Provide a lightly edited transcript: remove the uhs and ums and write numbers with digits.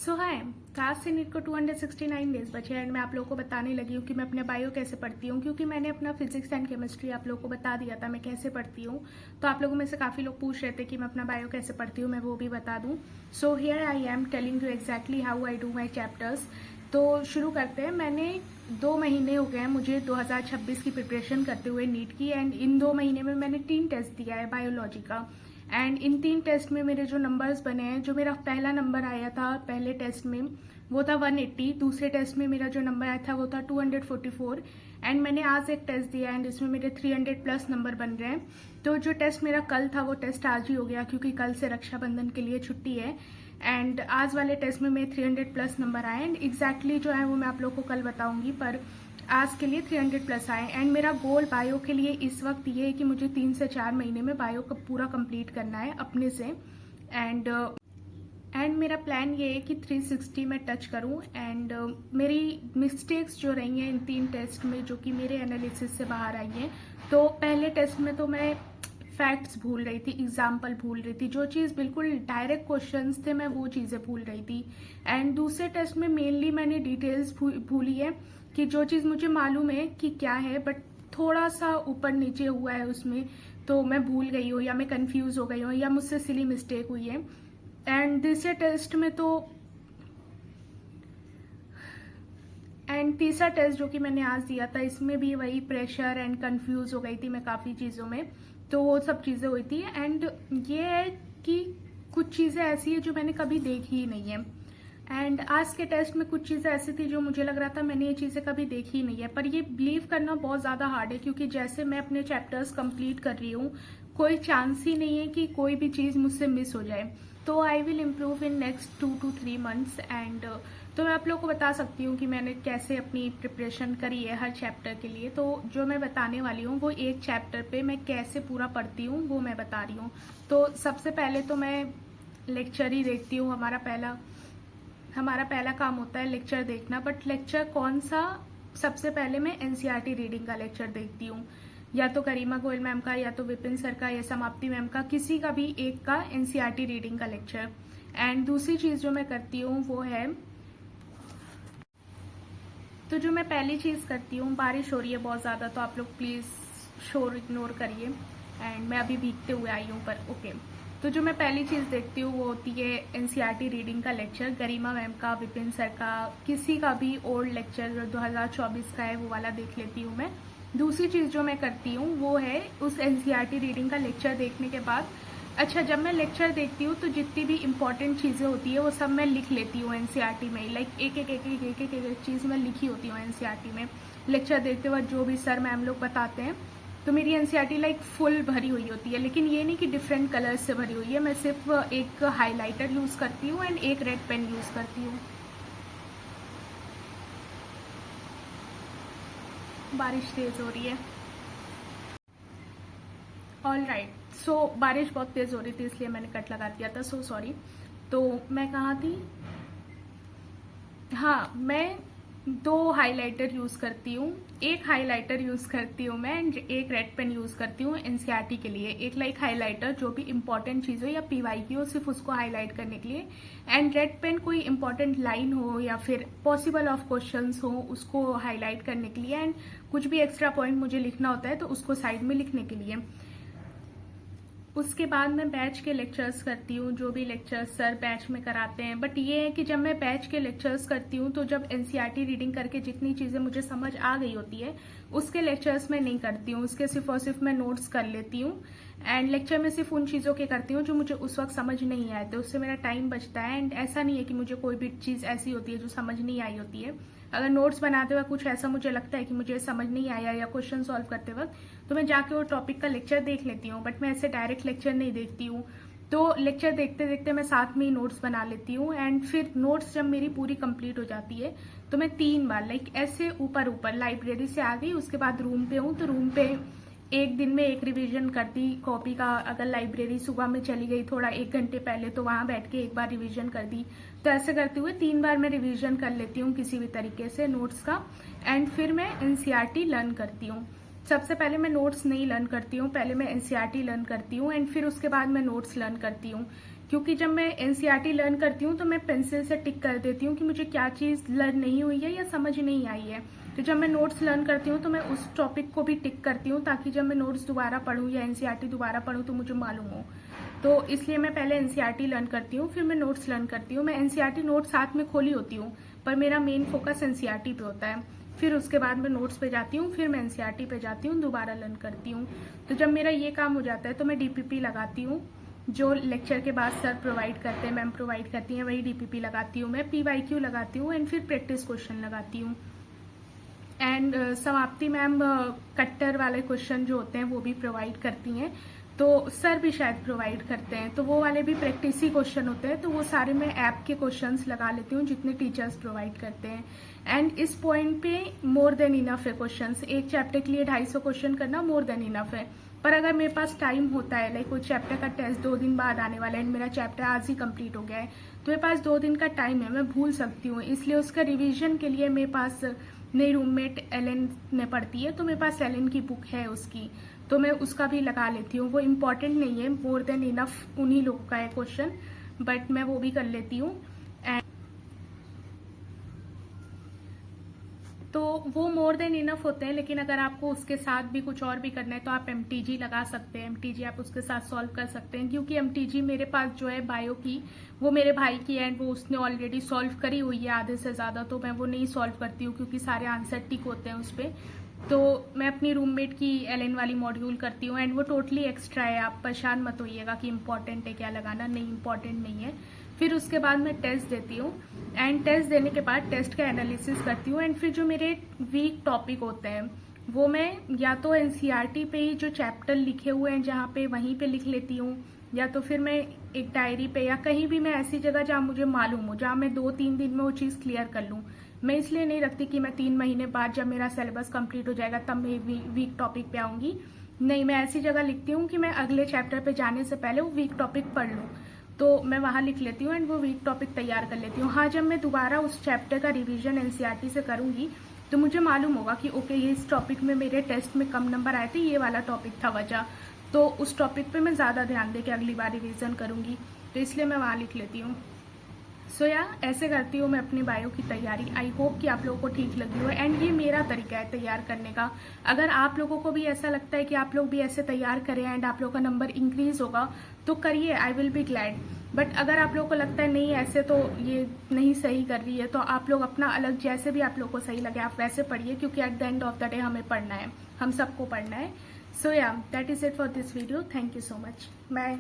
सो हाय, class से NEET को 269 days बचे एंड मैं आप लोगों को बताने लगी हूँ कि मैं अपने बायो कैसे पढ़ती हूँ, क्योंकि मैंने अपना फिजिक्स एंड केमिस्ट्री आप लोगों को बता दिया था मैं कैसे पढ़ती हूँ। तो आप लोगों में से काफ़ी लोग पूछ रहे थे कि मैं अपना बायो कैसे पढ़ती हूँ, मैं वो भी बता दूँ। So here I am telling you exactly how I do my chapters. तो शुरू करते हैं। मैंने 2 महीने हो गए हैं मुझे 2026 की प्रिपरेशन करते हुए नीट की, एंड इन 2 महीने में मैंने 3 टेस्ट दिया है बायोलॉजी का। एंड इन 3 टेस्ट में मेरे जो नंबर्स बने हैं, जो मेरा पहला नंबर आया था पहले टेस्ट में वो था 180, दूसरे टेस्ट में मेरा जो नंबर आया था वो था 244, एंड मैंने आज एक टेस्ट दिया एंड इसमें मेरे 300 प्लस नंबर बन रहे हैं। तो जो टेस्ट मेरा कल था वो टेस्ट आज ही हो गया, क्योंकि कल से रक्षाबंधन के लिए छुट्टी है। एंड आज वाले टेस्ट में मेरे 300 प्लस नंबर आए एंड एग्जैक्टली जो है वो मैं आप लोग को कल बताऊंगी, पर आज के लिए 300 प्लस आए। एंड मेरा गोल बायो के लिए इस वक्त ये है कि मुझे 3 से 4 महीने में बायो का पूरा कंप्लीट करना है अपने से। एंड मेरा प्लान ये है कि 360 में टच करूं। एंड मेरी मिस्टेक्स जो रही हैं इन 3 टेस्ट में, जो कि मेरे एनालिसिस से बाहर आई हैं। तो पहले टेस्ट में तो मैं फैक्ट्स भूल रही थी, एग्जाम्पल भूल रही थी, जो चीज़ बिल्कुल डायरेक्ट क्वेश्चंस थे मैं वो चीज़ें भूल रही थी। एंड दूसरे टेस्ट में मेनली मैंने डिटेल्स भूली है कि जो चीज़ मुझे मालूम है कि क्या है, बट थोड़ा सा ऊपर नीचे हुआ है उसमें, तो मैं भूल गई हूँ या मैं कंफ्यूज हो गई हूँ या मुझसे सिली मिस्टेक हुई है। एंड तीसरे टेस्ट में तो तीसरा टेस्ट जो कि मैंने आज दिया था, इसमें भी वही प्रेशर एंड कंफ्यूज हो गई थी मैं काफ़ी चीज़ों में, तो वो सब चीज़ें हुई थी। एंड ये है कि कुछ चीज़ें ऐसी है जो मैंने कभी देखी ही नहीं है। एंड आज के टेस्ट में कुछ चीज़ें ऐसी थी जो मुझे लग रहा था मैंने ये चीज़ें कभी देखी ही नहीं है, पर ये बिलीव करना बहुत ज़्यादा हार्ड है, क्योंकि जैसे मैं अपने चैप्टर्स कंप्लीट कर रही हूँ कोई चांस ही नहीं है कि कोई भी चीज़ मुझसे मिस हो जाए। तो I will improve in next 2 to 3 months। And तो मैं आप लोग को बता सकती हूँ कि मैंने कैसे अपनी प्रिपरेशन करी है हर चैप्टर के लिए। तो जो मैं बताने वाली हूँ वो एक चैप्टर पे मैं कैसे पूरा पढ़ती हूँ वो मैं बता रही हूँ। तो सबसे पहले तो मैं लेक्चर ही देखती हूँ। हमारा पहला काम होता है लेक्चर देखना, बट लेक्चर कौन सा? सबसे पहले मैं एनसीईआरटी रीडिंग का लेक्चर देखती हूँ, या तो करीमा गोयल मैम का, या तो विपिन सर का, या समाप्ति मैम का, किसी का भी एक का एनसीईआरटी रीडिंग का लेक्चर। एंड दूसरी चीज जो मैं करती हूँ वो है, तो जो मैं पहली चीज करती हूँ, बारिश हो रही है बहुत ज्यादा तो आप लोग प्लीज शोर इग्नोर करिए। एंड मैं अभी भीगते हुए आई हूँ, पर ओके। तो जो मैं पहली चीज देखती हूँ वो होती है एनसीईआरटी रीडिंग का लेक्चर, गरिमा मैम का, विपिन सर का, किसी का भी ओल्ड लेक्चर जो 2024 का है वो वाला देख लेती हूँ मैं। दूसरी चीज जो मैं करती हूँ वो है उस एनसीईआरटी रीडिंग का लेक्चर देखने के बाद, अच्छा जब मैं लेक्चर देखती हूँ तो जितनी भी इम्पोर्टेंट चीजें होती है वो सब मैं लिख लेती हूँ एनसीईआरटी में। लाइक एक चीज मैं लिखी होती हूँ एनसीईआरटी में लेक्चर देखते वक्त, जो भी सर मैम लोग बताते हैं। तो मेरी एनसीईआरटी लाइक फुल भरी हुई होती है, लेकिन ये नहीं कि डिफरेंट कलर्स से भरी हुई है। मैं सिर्फ एक हाईलाइटर यूज करती हूँ एंड एक रेड पेन यूज करती हूँ। बारिश तेज हो रही है। ऑल राइट, सो बारिश बहुत तेज हो रही थी इसलिए मैंने कट लगा दिया था, सो सॉरी। तो मैं कहाँ थी? हाँ, मैं 2 हाइलाइटर यूज करती हूँ, एक हाइलाइटर यूज करती हूँ मैं एंड एक रेड पेन यूज करती हूँ एनसीईआरटी के लिए। एक लाइक हाइलाइटर जो भी इंपॉर्टेंट चीज हो या पीवाई हो सिर्फ उसको हाईलाइट करने के लिए, एंड रेड पेन कोई इंपॉर्टेंट लाइन हो या फिर पॉसिबल ऑफ क्वेश्चंस हो उसको हाईलाइट करने के लिए, एंड कुछ भी एक्स्ट्रा पॉइंट मुझे लिखना होता है तो उसको साइड में लिखने के लिए। उसके बाद मैं बैच के लेक्चर्स करती हूँ, जो भी लेक्चर्स सर बैच में कराते हैं। बट ये है कि जब मैं बैच के लेक्चर्स करती हूँ तो जब एनसीईआरटी रीडिंग करके जितनी चीज़ें मुझे समझ आ गई होती है उसके लेक्चर्स में नहीं करती हूँ, उसके सिर्फ और सिर्फ मैं नोट्स कर लेती हूँ। एंड लेक्चर में सिर्फ उन चीज़ों के करती हूँ जो मुझे उस वक्त समझ नहीं आए, तो उससे मेरा टाइम बचता है। एंड ऐसा नहीं है कि मुझे कोई भी चीज़ ऐसी होती है जो समझ नहीं आई होती है। अगर नोट्स बनाते हुए कुछ ऐसा मुझे लगता है कि मुझे समझ नहीं आया या क्वेश्चन सॉल्व करते वक्त, तो मैं जाके वो टॉपिक का लेक्चर देख लेती हूँ, बट मैं ऐसे डायरेक्ट लेक्चर नहीं देखती हूँ। तो लेक्चर देखते देखते मैं साथ में ही नोट्स बना लेती हूँ। एंड फिर नोट्स जब मेरी पूरी कंप्लीट हो जाती है तो मैं 3 बार लाइक ऐसे ऊपर लाइब्रेरी से आ गई, उसके बाद रूम पे हूँ तो रूम पे एक दिन में एक रिवीजन कर दी कॉपी का। अगर लाइब्रेरी सुबह में चली गई थोड़ा 1 घंटे पहले तो वहां बैठ के एक बार रिवीजन कर दी। तो ऐसे करते हुए 3 बार मैं रिवीजन कर लेती हूँ किसी भी तरीके से नोट्स का। एंड फिर मैं एनसीईआरटी लर्न करती हूँ। सबसे पहले मैं नोट्स नहीं लर्न करती हूँ, पहले मैं एनसीईआरटी लर्न करती हूँ एंड फिर उसके बाद मैं नोट्स लर्न करती हूँ। क्योंकि जब मैं एनसीईआरटी लर्न करती हूँ तो मैं पेंसिल से टिक कर देती हूँ कि मुझे क्या चीज़ लर्न नहीं हुई है या समझ नहीं आई है। तो जब मैं नोट्स लर्न करती हूँ तो मैं उस टॉपिक को भी टिक करती हूँ, ताकि जब मैं नोट्स दोबारा पढूँ या एनसीईआरटी दोबारा पढूँ तो मुझे मालूम हो। तो इसलिए मैं पहले एनसीईआरटी लर्न करती हूँ, फिर मैं नोट्स लर्न करती हूँ। मैं एनसीईआरटी नोट्स साथ में खोली होती हूँ, पर मेरा मेन फोकस एनसीईआरटी पे होता है। फिर उसके बाद मैं नोट्स पे जाती हूँ, फिर मैं एनसीईआरटी पे जाती हूँ, दोबारा लर्न करती हूँ। तो जब मेरा ये काम हो जाता है तो मैं डीपीपी लगाती हूँ, जो लेक्चर के बाद सर प्रोवाइड करते हैं, मैम प्रोवाइड करती हैं, वही डीपीपी लगाती हूँ मैं। पीवाईक्यू लगाती हूँ एंड फिर प्रैक्टिस क्वेश्चन लगाती हूँ। एंड समाप्ति मैम कट्टर वाले क्वेश्चन जो होते हैं वो भी प्रोवाइड करती हैं, तो सर भी शायद प्रोवाइड करते हैं, तो वो वाले भी प्रैक्टिस ही क्वेश्चन होते हैं। तो वो सारे मैं ऐप के क्वेश्चंस लगा लेती हूँ जितने टीचर्स प्रोवाइड करते हैं। एंड इस पॉइंट पे मोर देन इनफ है क्वेश्चंस। एक चैप्टर के लिए 250 क्वेश्चन करना मोर देन इनफ है। पर अगर मेरे पास टाइम होता है, लाइक कोई चैप्टर का टेस्ट 2 दिन बाद आने वाला है, मेरा चैप्टर आज ही कंप्लीट हो गया है, तो मेरे पास 2 दिन का टाइम है, मैं भूल सकती हूँ। इसलिए उसका रिवीजन के लिए मेरे पास मेरी रूममेट एलन में पढ़ती है, तो मेरे पास एलन की बुक है उसकी, तो मैं उसका भी लगा लेती हूँ। वो इम्पॉर्टेंट नहीं है, मोर देन इनफ उन्हीं लोगों का है क्वेश्चन, बट मैं वो भी कर लेती हूँ। तो वो मोर देन इनफ होते हैं। लेकिन अगर आपको उसके साथ भी कुछ और भी करना है तो आप एमटीजी लगा सकते हैं। एमटीजी आप उसके साथ सॉल्व कर सकते हैं, क्योंकि एमटीजी मेरे पास जो है बायो की, वो मेरे भाई की है, वो उसने ऑलरेडी सॉल्व करी हुई है आधे से ज़्यादा, तो मैं वो नहीं सॉल्व करती हूँ क्योंकि सारे आंसर टिक होते हैं उस पर। तो मैं अपनी रूममेट की एलन वाली मॉड्यूल करती हूँ, एंड वो टोटली एक्स्ट्रा है, आप परेशान मत होइएगा कि इंपॉर्टेंट है क्या लगाना, नहीं इंपॉर्टेंट नहीं है। फिर उसके बाद मैं टेस्ट देती हूँ, एंड टेस्ट देने के बाद टेस्ट का एनालिसिस करती हूँ। एंड फिर जो मेरे वीक टॉपिक होते हैं वो मैं या तो एनसीईआरटी पे ही जो चैप्टर लिखे हुए हैं जहाँ पे, वहीं पे लिख लेती हूँ, या तो फिर मैं एक डायरी पे या कहीं भी मैं ऐसी जगह जहाँ मुझे मालूम हो, जहाँ मैं 2-3 दिन में वो चीज़ क्लियर कर लूँ। मैं इसलिए नहीं रखती कि मैं 3 महीने बाद जब मेरा सिलेबस कंप्लीट हो जाएगा तब मैं वीक टॉपिक पे आऊँगी। नहीं, मैं ऐसी जगह लिखती हूँ कि मैं अगले चैप्टर पे जाने से पहले वो वीक टॉपिक पढ़ लूँ, तो मैं वहाँ लिख लेती हूँ एंड वो वीक टॉपिक तैयार कर लेती हूँ। हाँ, जब मैं दोबारा उस चैप्टर का रिवीजन एनसीईआरटी से करूँगी तो मुझे मालूम होगा कि ओके, ये इस टॉपिक में मेरे टेस्ट में कम नंबर आए थे, ये वाला टॉपिक था वजह, तो उस टॉपिक पे मैं ज़्यादा ध्यान दे के अगली बार रिवीजन करूँगी, तो इसलिए मैं वहाँ लिख लेती हूँ। सो ऐसे करती हूँ मैं अपनी बायो की तैयारी। आई होप कि आप लोगों को ठीक लगी हो, एंड ये मेरा तरीका है तैयार करने का। अगर आप लोगों को भी ऐसा लगता है कि आप लोग भी ऐसे तैयार करें एंड आप लोगों का नंबर इंक्रीज होगा तो करिए, I will be glad. But अगर आप लोगों को लगता है नहीं ऐसे तो ये नहीं सही कर रही है, तो आप लोग अपना अलग, जैसे भी आप लोग को सही लगे आप वैसे पढ़िए, क्योंकि at the end of the day हमें पढ़ना है, हम सबको पढ़ना है। So that is it for this video. Thank you so much. Bye.